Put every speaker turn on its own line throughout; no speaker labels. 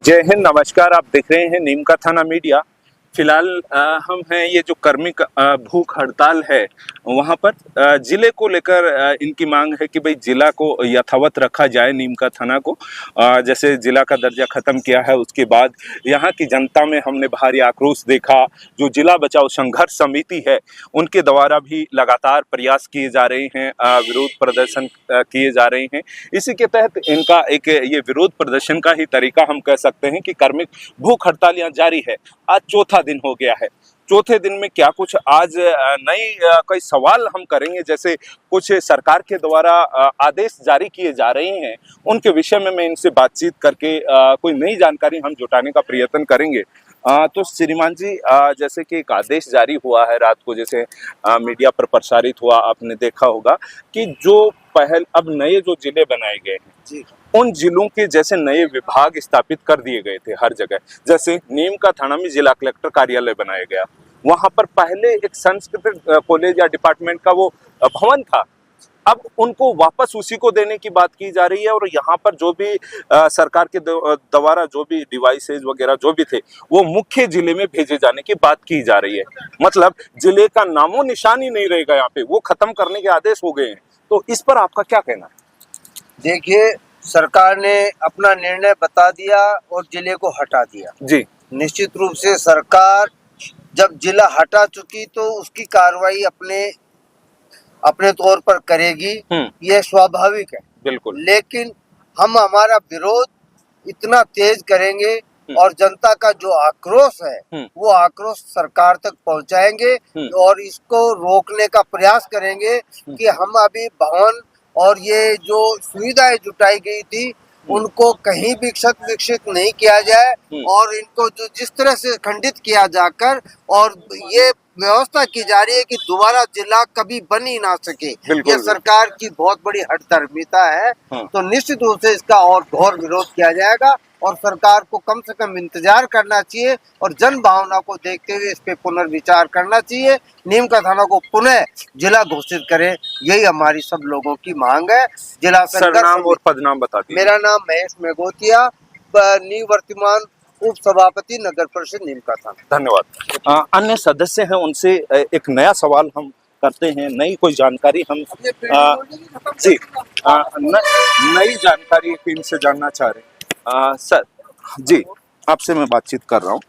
जय हिंद, नमस्कार। आप देख रहे हैं नीम का थाना मीडिया। फिलहाल हम हैं ये जो कर्मिक भूख हड़ताल है वहाँ पर जिले को लेकर इनकी मांग है कि भाई जिला को यथावत रखा जाए, नीम का थाना को जैसे जिला का दर्जा खत्म किया है उसके बाद यहाँ की जनता में हमने भारी आक्रोश देखा। जो जिला बचाओ संघर्ष समिति है उनके द्वारा भी लगातार प्रयास किए जा रहे हैं, विरोध प्रदर्शन किए जा रहे हैं। इसी के तहत इनका एक ये विरोध प्रदर्शन का ही तरीका हम कह सकते हैं कि कर्मिक भूख हड़ताल यहाँ जारी है। आज चौथा दिन हो गया है। चौथे दिन में क्या कुछ आज नई कई सवाल हम करेंगे, जैसे कुछ सरकार के द्वारा आदेश जारी किए जा रहे हैं उनके विषय में मैं इनसे बातचीत करके कोई नई जानकारी हम जुटाने का प्रयत्न करेंगे। तो श्रीमान जी, जैसे कि एक आदेश जारी हुआ है रात को, जैसे मीडिया पर प्रसारित हुआ, आपने देखा होगा कि जो अब नए जो जिले बनाए गए हैं जी, उन जिलों के जैसे नए विभाग स्थापित कर दिए गए थे हर जगह। जैसे नीम का थाना में जिला कलेक्टर कार्यालय बनाया गया, वहां पर पहले एक संस्कृत कॉलेज या डिपार्टमेंट का वो भवन था, अब उनको वापस उसी को देने की बात की जा रही है। और यहाँ पर जो भी सरकार के द्वारा जो भी डिवाइसेज वगैरह जो भी थे वो मुख्य जिले में भेजे जाने की बात की जा रही है। मतलब जिले का नामो निशान ही नहीं रहेगा यहाँ पे, वो खत्म करने के आदेश हो गए हैं। तो इस पर आपका क्या कहना है?
देखिए, सरकार ने अपना निर्णय बता दिया और जिले को हटा दिया
जी।
निश्चित रूप से सरकार जब जिला हटा चुकी तो उसकी कार्रवाई अपने तौर पर करेगी, यह स्वाभाविक है।
बिल्कुल।
लेकिन हम हमारा विरोध इतना तेज करेंगे और जनता का जो आक्रोश है वो आक्रोश सरकार तक पहुंचाएंगे और इसको रोकने का प्रयास करेंगे कि हम अभी भवन और ये जो सुविधाएं जुटाई गई थी उनको कहीं भी क्षत विक्षत नहीं किया जाए और इनको जो जिस तरह से खंडित किया जाकर और ये व्यवस्था की जा रही है कि दोबारा जिला कभी बन ही ना सके, ये सरकार की बहुत बड़ी हठधर्मिता है। तो निश्चित रूप से इसका और घोर विरोध किया जाएगा और सरकार को कम से कम इंतजार करना चाहिए और जन भावना को देखते हुए इस पे पुनर्विचार करना चाहिए। नीम का थाना को पुनः जिला घोषित करें, यही हमारी सब लोगों की मांग है। जिला
सरनाम और पदनाम बता दीजिए।
मेरा नाम महेश मेघोतिया, निवर्तमान उप सभापति नगर परिषद नीम का थाना।
धन्यवाद। अन्य सदस्य हैं, उनसे एक नया सवाल हम करते हैं, नई कोई जानकारी हम जी नई जानकारी इनसे जानना चाह रहे हैं। सर जी, आपसे मैं बातचीत कर रहा हूँ।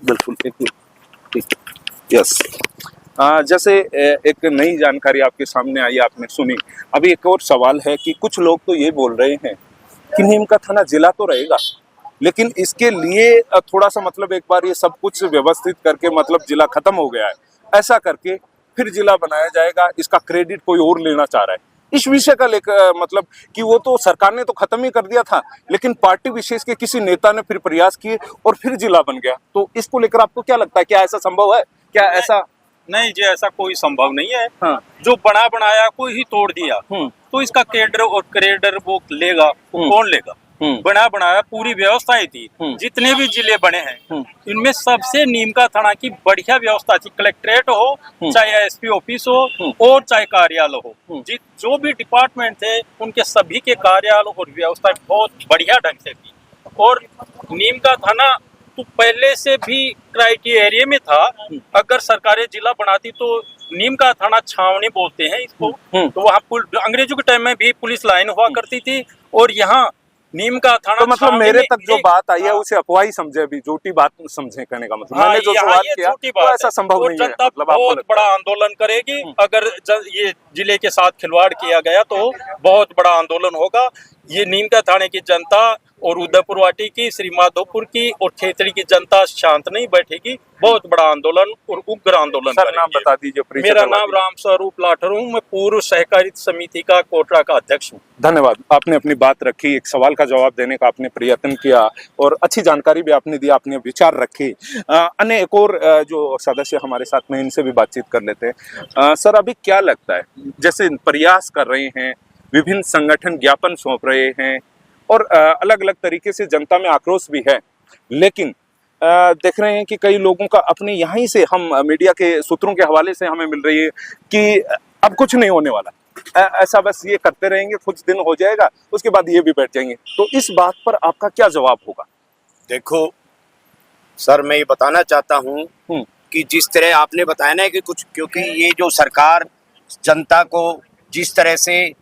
बिल्कुल, एक यस। जैसे एक नई जानकारी आपके सामने आई, आपने सुनी। अभी एक और सवाल है कि कुछ लोग तो ये बोल रहे हैं कि नीम का थाना जिला तो रहेगा, लेकिन इसके लिए थोड़ा सा मतलब एक बार ये सब कुछ व्यवस्थित करके, मतलब जिला खत्म हो गया है ऐसा करके फिर जिला बनाया जाएगा, इसका क्रेडिट कोई और लेना चाह रहा है। इस विषय का लेकर मतलब कि वो तो सरकार ने तो खत्म ही कर दिया था, लेकिन पार्टी विशेष के किसी नेता ने फिर प्रयास किए और फिर जिला बन गया। तो इसको लेकर आपको क्या लगता है, क्या ऐसा संभव है? क्या ऐसा
नहीं जी, ऐसा कोई संभव नहीं है।
हाँ।
जो बना बनाया कोई ही तोड़ दिया तो इसका केडर और क्रेडर वो लेगा, कौन लेगा? बना बनाया पूरी व्यवस्थाएं थी। जितने भी जिले बने हैं इनमें सबसे नीम का थाना की बढ़िया व्यवस्था थी। कलेक्ट्रेट हो, चाहे एसपी ऑफिस हो और चाहे कार्यालय हो, जो भी डिपार्टमेंट थे उनके सभी के कार्यालय और व्यवस्था बहुत बढ़िया ढंग से थी। और नीम का थाना तो पहले से भी क्राइटेरिया में था। अगर सरकारें जिला बनाती तो नीम का थाना छावनी बोलते हैं इसको, तो वहाँ अंग्रेजों के टाइम में भी पुलिस लाइन हुआ करती थी और यहाँ नीम का थाना।
तो मतलब मेरे तक जो बात आई है उसे अफवाह ही समझे, अभी झूठी बात समझे कहने का मतलब। मैंने जो सवाल किया तो ऐसा संभव नहीं है। मतलब
बहुत बड़ा आंदोलन करेगी अगर ये जिले के साथ खिलवाड़ किया गया तो बहुत बड़ा आंदोलन होगा। ये नीम का थाने की जनता और उदयपुर वाटी की, श्री माधोपुर की और खेतड़ी की जनता शांत नहीं बैठेगी। बहुत बड़ा आंदोलन और उग्र आंदोलन।
सर, नाम बता दीजिए।
मेरा नाम राम स्वरूप लाठर हूँ, मैं पूर्व सहकारी समिति का कोटरा का अध्यक्ष हूँ।
धन्यवाद, आपने अपनी बात रखी, एक सवाल का जवाब देने का आपने प्रयत्न किया और अच्छी जानकारी भी आपने दी, आपने विचार रखे। अन्य एक और जो सदस्य हमारे साथ में, इनसे भी बातचीत कर लेते हैं। सर, अभी क्या लगता है, जैसे प्रयास कर रहे हैं, विभिन्न संगठन ज्ञापन सौंप रहे हैं और अलग अलग तरीके से जनता में आक्रोश भी है, लेकिन देख रहे हैं कि कई लोगों का अपने यहाँ ही से, हम मीडिया के सूत्रों के हवाले से हमें मिल रही है कि अब कुछ नहीं होने वाला, ऐसा बस ये करते रहेंगे, कुछ दिन हो जाएगा उसके बाद ये भी बैठ जाएंगे। तो इस बात पर आपका क्या जवाब होगा?
देखो सर, मैं ये बताना चाहता हूँ कि जिस तरह आपने बताया ना कि कुछ, क्योंकि ये जो सरकार जनता को जिस तरह से,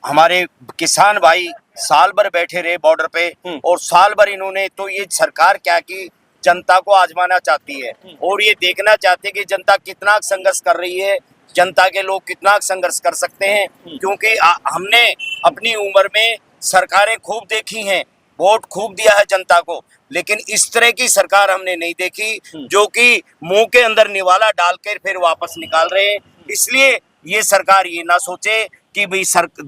हमारे किसान भाई साल भर बैठे रहे बॉर्डर पे और साल भर इन्होंने, तो ये सरकार क्या की जनता को आजमाना चाहती है और ये देखना चाहते हैं कि जनता कितना संघर्ष कर रही है, जनता के लोग कितना संघर्ष कर सकते हैं। क्योंकि हमने अपनी उम्र में सरकारें खूब देखी हैं, वोट खूब दिया है जनता को, लेकिन इस तरह की सरकार हमने नहीं देखी जो कि मुंह के अंदर निवाला डालकर फिर वापस निकाल रहे हैं। इसलिए ये सरकार ये ना सोचे कि भाई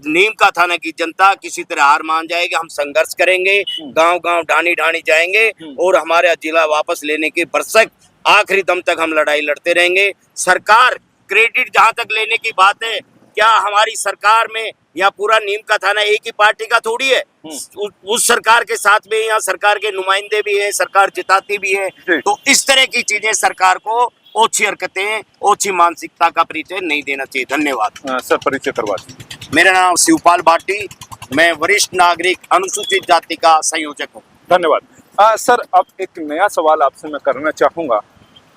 नीम का थाना की जनता किसी तरह हार मान जाएगी। हम संघर्ष करेंगे, गांव गांव ढाणी ढाणी जाएंगे और हमारा जिला वापस लेने के भरसक आखिरी दम तक हम लड़ाई लड़ते रहेंगे। सरकार क्रेडिट जहां तक लेने की बात है, क्या हमारी सरकार में या पूरा नीम का थाना एक ही पार्टी का थोड़ी है? उस सरकार के साथ में यहाँ सरकार के नुमाइंदे भी हैं, सरकार जिताती भी है। तो इस तरह की चीजें सरकार को ओछी हरकतें, ओछी मानसिकता का परिचय नहीं देना चाहिए। धन्यवाद।
सर परिचय करवा दीजिए।
मेरा नाम शिवपाल भाटी, मैं वरिष्ठ नागरिक अनुसूचित जाति का संयोजक हूँ।
धन्यवाद। सर अब एक नया सवाल आपसे मैं करना चाहूँगा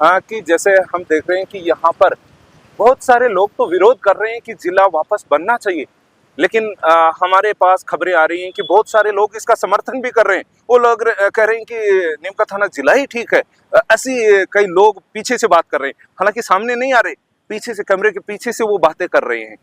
कि जैसे हम देख रहे हैं कि यहाँ पर बहुत सारे लोग तो विरोध कर रहे हैं कि जिला वापस बनना चाहिए, लेकिन हमारे पास खबरें आ रही हैं कि बहुत सारे लोग इसका समर्थन भी कर रहे हैं। वो लोग कह रहे हैं कि नीम का थाना जिला ही ठीक है। ऐसी कई लोग पीछे से बात कर रहे हैं, हालांकि सामने नहीं आ रहे, पीछे से, कैमरे के पीछे से वो बातें कर रहे हैं।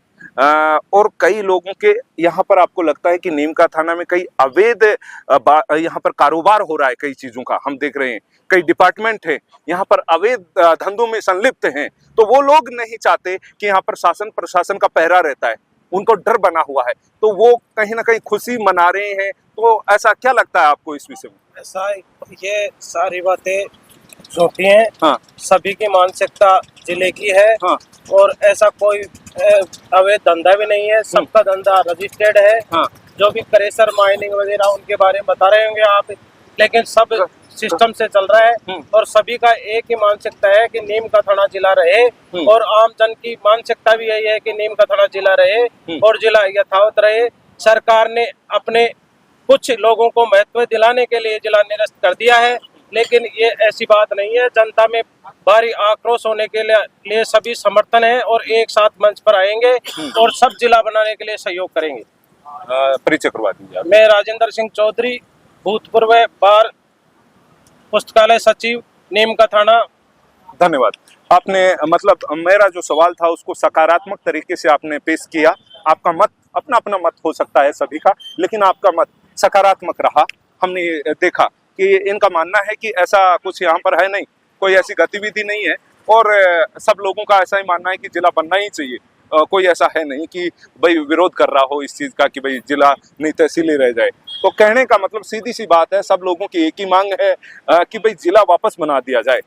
और कई लोगों के यहाँ पर आपको लगता है कि नीम का थाना में कई अवैध यहाँ पर कारोबार हो रहा है, कई चीजों का हम देख रहे हैं, कई डिपार्टमेंट हैं यहाँ पर अवैध धंधों में संलिप्त हैं। तो वो लोग नहीं चाहते कि यहाँ पर शासन प्रशासन का पहरा रहता है, उनको डर बना हुआ है, तो वो कहीं ना कहीं खुशी मना रहे हैं। तो ऐसा क्या लगता है आपको इस विषय में?
ऐसा, ये सारी बातें झूठी हैं।
हाँ।
सभी की मानसिकता जिले की है।
हाँ।
और ऐसा कोई अवैध धंधा भी नहीं है, सबका धंधा रजिस्टर्ड है।
हाँ।
जो भी क्रेशर माइनिंग वगैरह उनके बारे में बता रहे होंगे आप, लेकिन सब सिस्टम से चल रहा है और सभी का एक ही मानसिकता है कि नीम का थाना जिला रहे और आम जन की मानसिकता भी यही है कि नीम का थाना जिला रहे और जिला यथावत रहे। सरकार ने अपने कुछ लोगों को महत्व दिलाने के लिए जिला निरस्त कर दिया है, लेकिन ये ऐसी बात नहीं है। जनता में भारी आक्रोश होने के लिए सभी समर्थन है और एक साथ मंच पर आएंगे और सब जिला बनाने के लिए सहयोग करेंगे।
परिचय करवा दीजिए।
मैं राजेंद्र सिंह चौधरी, भूतपूर्व बार पुस्तकालय सचिव, नीम का थाना।
धन्यवाद। आपने मतलब मेरा जो सवाल था उसको सकारात्मक तरीके से आपने पेश किया। आपका मत अपना अपना मत हो सकता है सभी का, लेकिन आपका मत सकारात्मक रहा। हमने देखा कि इनका मानना है कि ऐसा कुछ यहाँ पर है नहीं, कोई ऐसी गतिविधि नहीं है और सब लोगों का ऐसा ही मानना है कि जिला बनना ही चाहिए। कोई ऐसा है नहीं कि भाई विरोध कर रहा हो इस चीज का कि भाई जिला नहीं तहसील ही रह जाए। तो कहने का मतलब सीधी सी बात है, सब लोगों की एक ही मांग है कि भाई जिला वापस बना दिया जाए।